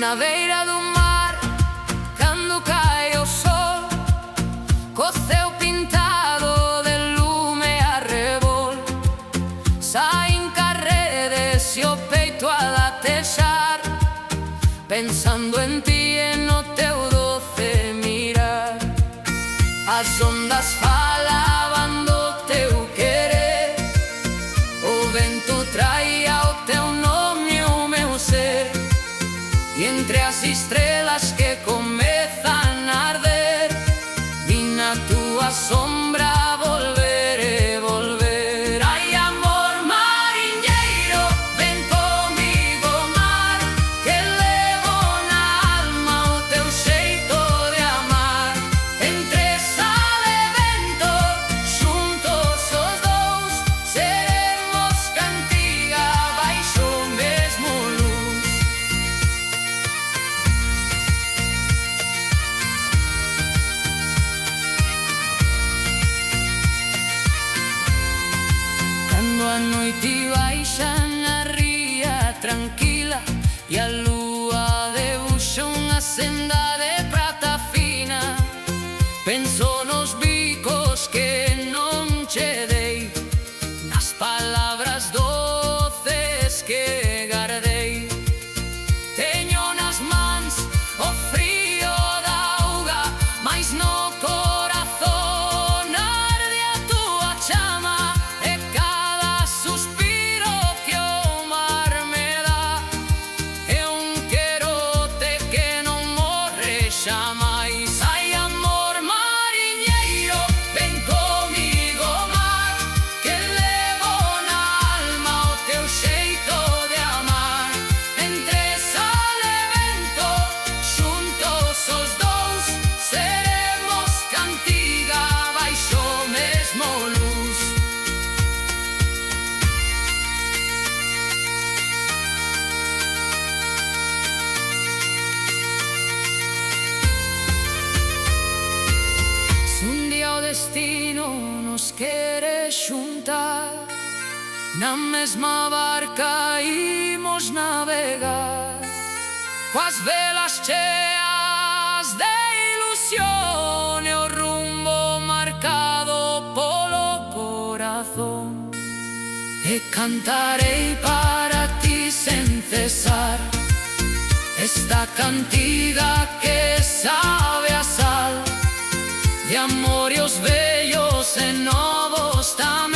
na beira do mar, cando cae o sol, co ceo pintado de lume arrebol. Saen carredes e o peito a latexar, pensando en ti e no teu doce mirar. As ondas falaban do teu querer, o vento traía o teu nome e o meu ser. E entre as estrelas que comezan a arder, vi na túa sombra volver e volver. Ai, amor mariñeiro, ven comigo ao mar, que levo na alma o teu xeito de amar. Entre sal e vento, xuntos os dous, seremos cantiga baixo o mesmo luz. Cando a noite baixa na ría tranquila e a lúa debuxa unha senda de prata fina, penso nos bicos que non che dei, nas palabras doces que gardei. Teño nas mans o frío da auga, mais no corazón arde a túa chama, e cada suspiro que o mar me dá é un querote que non morre xamais. Ai, amor mariñeiro, ven comigo ao mar, que levo na alma o teu xeito de amar. Entre sal e vento, xuntos os dous, seremos cantiga baixo o mesmo luz. Se un día o destino nos quere xuntar, na mesma barca imos navegar, coas velas cheas de ilusión e o rumbo marcado polo corazón. E cantarei para ti sen cesar esta cantiga que sabe a sal, de amor e os vellos e novos tamén.